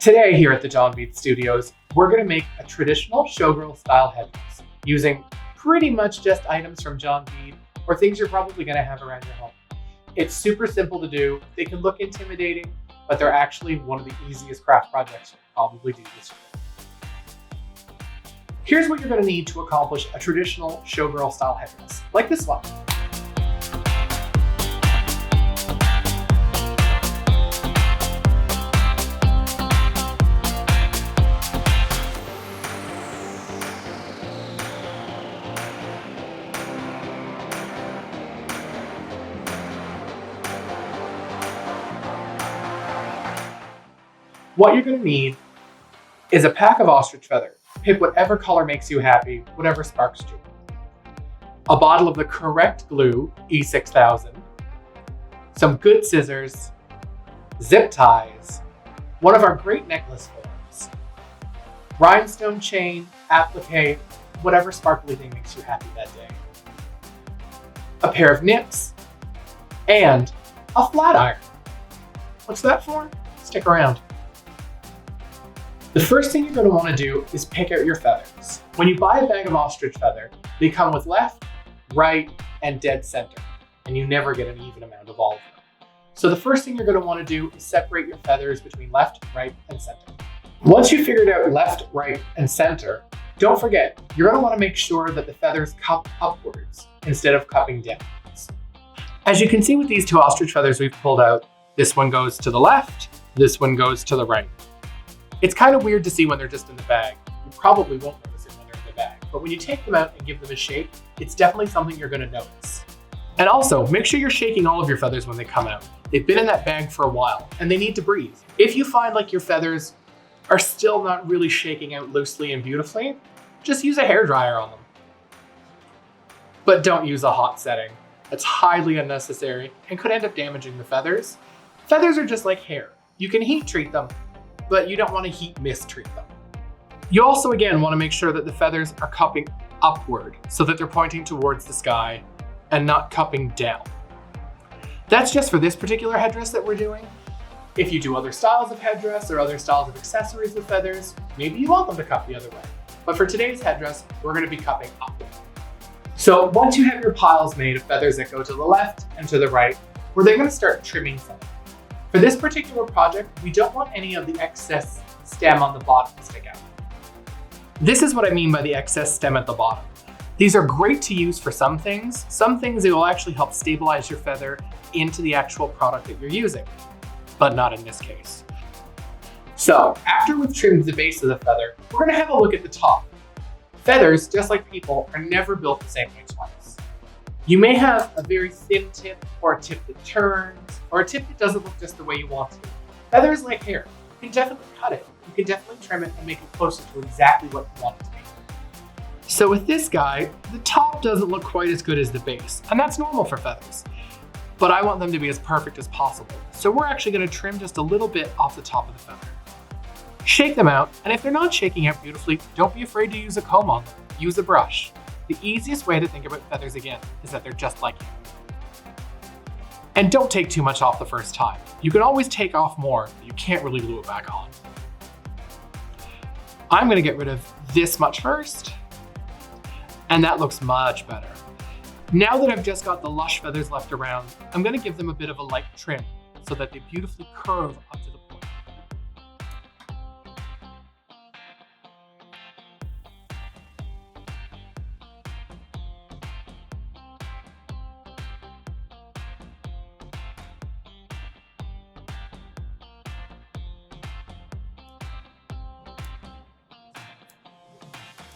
Today here at the John Beat Studios, we're going to make a traditional showgirl style headdress using pretty much just items from John Beat or things you're probably going to have around your home. It's super simple to do. They can look intimidating, but they're actually one of the easiest craft projects you'll probably do this year. Here's what you're going to need to accomplish a traditional showgirl style headdress, like this one. What you're going to need is a pack of ostrich feather. Pick whatever color makes you happy, whatever sparks joy. A bottle of the correct glue, E6000, some good scissors, zip ties, one of our great necklace forms, rhinestone chain, applique, whatever sparkly thing makes you happy that day, a pair of nips, and a flat iron. What's that for? Stick around. The first thing you're going to want to do is pick out your feathers. When you buy a bag of ostrich feather, they come with left, right, and dead center, and you never get an even amount of all of them. So the first thing you're going to want to do is separate your feathers between left, right, and center. Once you've figured out left, right, and center, don't forget, you're going to want to make sure that the feathers cup upwards instead of cupping downwards. As you can see with these two ostrich feathers we've pulled out, this one goes to the left, this one goes to the right. It's kind of weird to see when they're just in the bag. You probably won't notice it when they're in the bag, but when you take them out and give them a shake, it's definitely something you're going to notice. And also, make sure you're shaking all of your feathers when they come out. They've been in that bag for a while, and they need to breathe. If you find like your feathers are still not really shaking out loosely and beautifully, just use a hairdryer on them. But don't use a hot setting. It's highly unnecessary and could end up damaging the feathers. Feathers are just like hair. You can heat treat them, but you don't want to heat mistreat them. You also, again, want to make sure that the feathers are cupping upward so that they're pointing towards the sky and not cupping down. That's just for this particular headdress that we're doing. If you do other styles of headdress or other styles of accessories with feathers, maybe you want them to cup the other way. But for today's headdress, we're going to be cupping up. So once you have your piles made of feathers that go to the left and to the right, we're then going to start trimming some. For this particular project, we don't want any of the excess stem on the bottom to stick out. This is what I mean by the excess stem at the bottom. These are great to use for some things. Some things it will actually help stabilize your feather into the actual product that you're using, but not in this case. So after we've trimmed the base of the feather, we're going to have a look at the top. Feathers, just like people, are never built the same way twice. You may have a very thin tip, or a tip that turns, or a tip that doesn't look just the way you want it. Feather is like hair. You can definitely cut it. You can definitely trim it and make it closer to exactly what you want it to be. So with this guy, the top doesn't look quite as good as the base, and that's normal for feathers. But I want them to be as perfect as possible. So we're actually going to trim just a little bit off the top of the feather. Shake them out, and if they're not shaking out beautifully, don't be afraid to use a comb on them. Use a brush. The easiest way to think about feathers again is that they're just like you. And don't take too much off the first time. You can always take off more, but you can't really glue it back on. I'm going to get rid of this much first, and that looks much better. Now that I've just got the lush feathers left around, I'm going to give them a bit of a light trim so that they beautifully curve up to the point.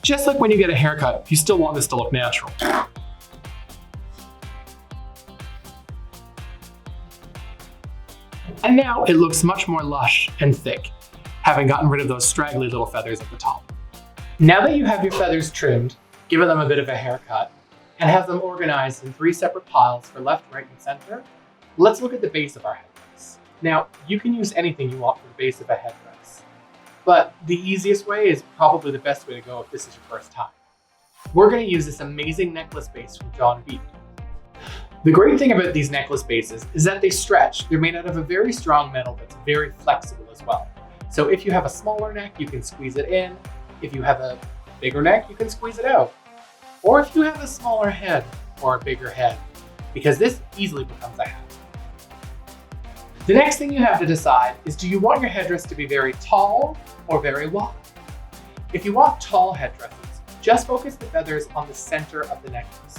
Just like when you get a haircut, you still want this to look natural. And now it looks much more lush and thick, having gotten rid of those straggly little feathers at the top. Now that you have your feathers trimmed, given them a bit of a haircut, and have them organized in 3 separate piles for left, right, and center, let's look at the base of our headdress. Now, you can use anything you want for the base of a headdress. But the easiest way is probably the best way to go if this is your first time. We're going to use this amazing necklace base from John Beat. The great thing about these necklace bases is that they stretch. They're made out of a very strong metal that's very flexible as well. So if you have a smaller neck, you can squeeze it in. If you have a bigger neck, you can squeeze it out. Or if you have a smaller head or a bigger head, because this easily becomes a hat. The next thing you have to decide is, do you want your headdress to be very tall or very wide? If you want tall headdresses, just focus the feathers on the center of the necklace,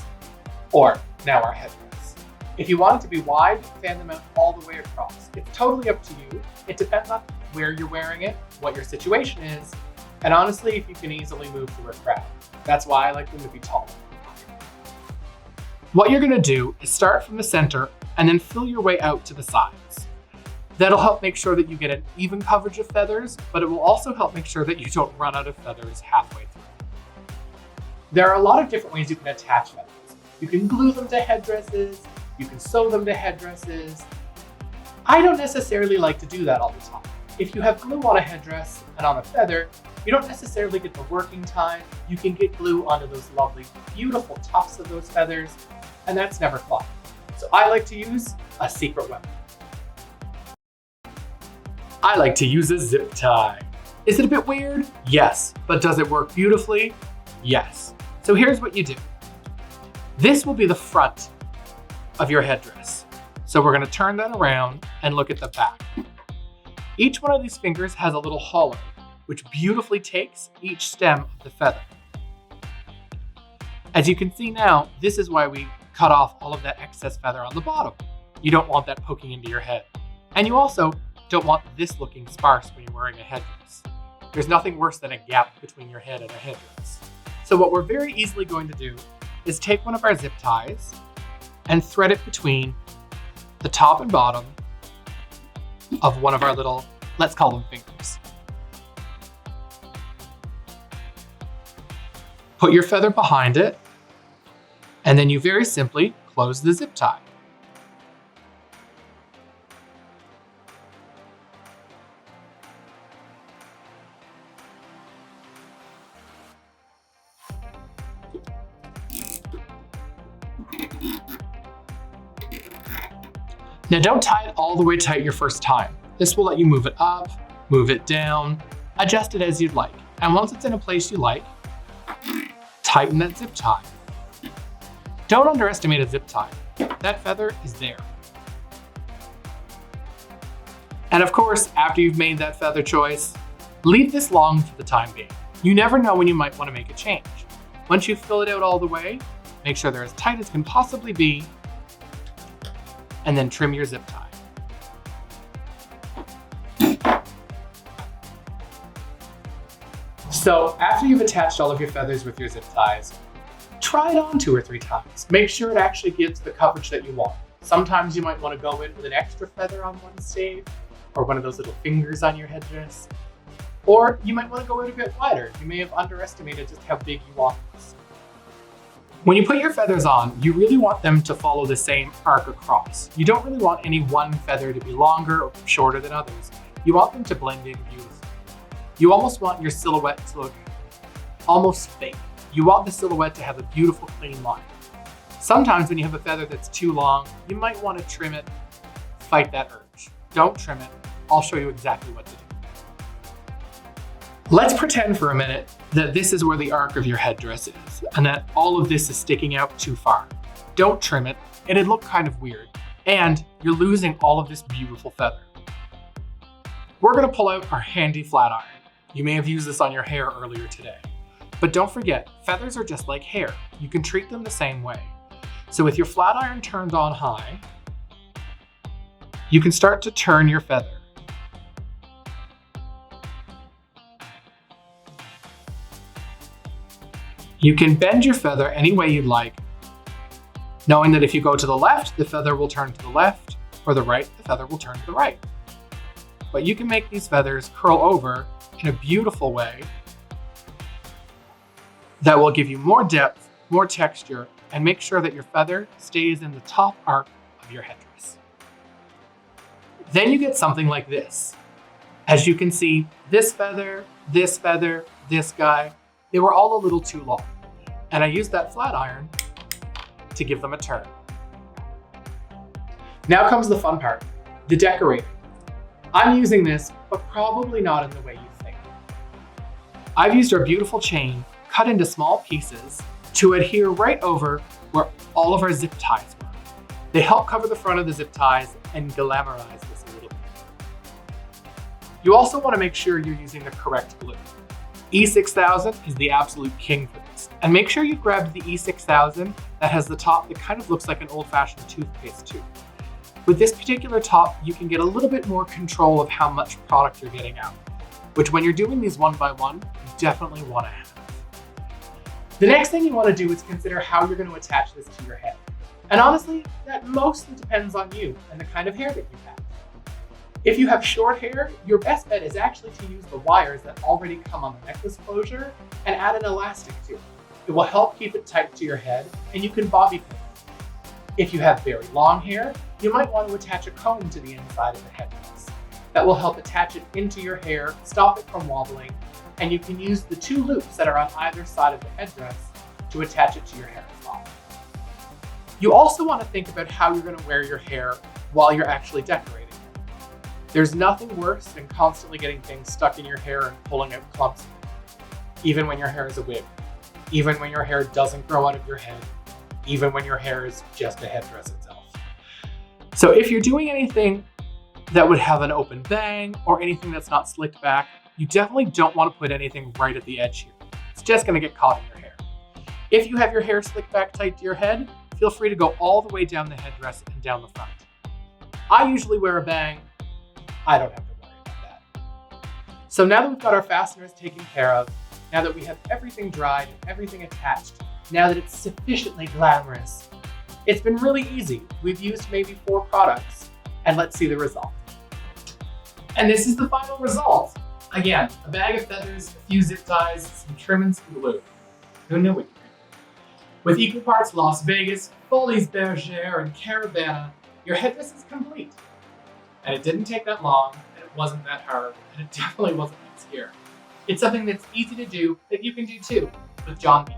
or now our headdress. If you want it to be wide, fan them out all the way across. It's totally up to you. It depends on where you're wearing it, what your situation is, and honestly, if you can easily move through a crowd. That's why I like them to be tall. What you're gonna do is start from the center and then fill your way out to the sides. That'll help make sure that you get an even coverage of feathers, but it will also help make sure that you don't run out of feathers halfway through. There are a lot of different ways you can attach feathers. You can glue them to headdresses, you can sew them to headdresses. I don't necessarily like to do that all the time. If you have glue on a headdress and on a feather, you don't necessarily get the working time. You can get glue onto those lovely, beautiful tufts of those feathers, and that's never fun. So I like to use a secret weapon. I like to use a zip tie. Is it a bit weird? Yes. But does it work beautifully? Yes. So here's what you do. This will be the front of your headdress. So we're going to turn that around and look at the back. Each one of these fingers has a little hollow, which beautifully takes each stem of the feather. As you can see now, this is why we cut off all of that excess feather on the bottom. You don't want that poking into your head. And you also don't want this looking sparse when you're wearing a headdress. There's nothing worse than a gap between your head and a headdress. So what we're very easily going to do is take one of our zip ties and thread it between the top and bottom of one of our little, let's call them fingers. Put your feather behind it, and then you very simply close the zip tie. Now don't tie it all the way tight your first time. This will let you move it up, move it down, adjust it as you'd like. And once it's in a place you like, tighten that zip tie. Don't underestimate a zip tie. That feather is there. And of course, after you've made that feather choice, leave this long for the time being. You never know when you might want to make a change. Once you fill it out all the way, make sure they're as tight as can possibly be, and then trim your zip tie. So after you've attached all of your feathers with your zip ties, try it on 2 or 3 times. Make sure it actually gives the coverage that you want. Sometimes you might want to go in with an extra feather on one stave, or one of those little fingers on your headdress. Or you might want to go in a bit wider. You may have underestimated just how big you want this. When you put your feathers on, you really want them to follow the same arc across. You don't really want any one feather to be longer or shorter than others. You want them to blend in beautifully. You almost want your silhouette to look almost fake. You want the silhouette to have a beautiful, clean line. Sometimes when you have a feather that's too long, you might want to trim it. Fight that urge. Don't trim it. I'll show you exactly what to do. Let's pretend for a minute that this is where the arc of your headdress is, and that all of this is sticking out too far. Don't trim it. It'd look kind of weird, and you're losing all of this beautiful feather. We're gonna pull out our handy flat iron. You may have used this on your hair earlier today. But don't forget, feathers are just like hair. You can treat them the same way. So with your flat iron turned on high, you can start to turn your feather. You can bend your feather any way you'd like, knowing that if you go to the left, the feather will turn to the left, or the right, the feather will turn to the right. But you can make these feathers curl over in a beautiful way that will give you more depth, more texture, and make sure that your feather stays in the top arc of your headdress. Then you get something like this. As you can see, this feather, this guy, they were all a little too long. And I used that flat iron to give them a turn. Now comes the fun part, the decorating. I'm using this, but probably not in the way you think. I've used our beautiful chain cut into small pieces to adhere right over where all of our zip ties were. They help cover the front of the zip ties and glamorize this a little bit. You also want to make sure you're using the correct glue. E6000 is the absolute king for this. And make sure you've grabbed the E6000 that has the top that kind of looks like an old-fashioned toothpaste tube. With this particular top, you can get a little bit more control of how much product you're getting out, which when you're doing these one by one, you definitely want to have. The next thing you want to do is consider how you're going to attach this to your head. And honestly, that mostly depends on you and the kind of hair that you have. If you have short hair, your best bet is actually to use the wires that already come on the necklace closure and add an elastic to it. It will help keep it tight to your head, and you can bobby pin it. If you have very long hair, you might want to attach a comb to the inside of the headdress. That will help attach it into your hair, stop it from wobbling, and you can use the 2 loops that are on either side of the headdress to attach it to your hair as well. You also want to think about how you're going to wear your hair while you're actually decorating. There's nothing worse than constantly getting things stuck in your hair and pulling out clumps, even when your hair is a wig, even when your hair doesn't grow out of your head, even when your hair is just a headdress itself. So if you're doing anything that would have an open bang or anything that's not slicked back, you definitely don't want to put anything right at the edge here. It's just going to get caught in your hair. If you have your hair slicked back tight to your head, feel free to go all the way down the headdress and down the front. I usually wear a bang. I don't have to worry about that. So now that we've got our fasteners taken care of, now that we have everything dried and everything attached, now that it's sufficiently glamorous, it's been really easy. We've used maybe 4 products, and let's see the result. And this is the final result. Again, a bag of feathers, a few zip ties, some trim and some glue. Who knew it? With equal parts Las Vegas, Folies Bergère, and Caravana, your headdress is complete. And it didn't take that long, and it wasn't that hard, and it definitely wasn't that scary. It's something that's easy to do that you can do too with John B.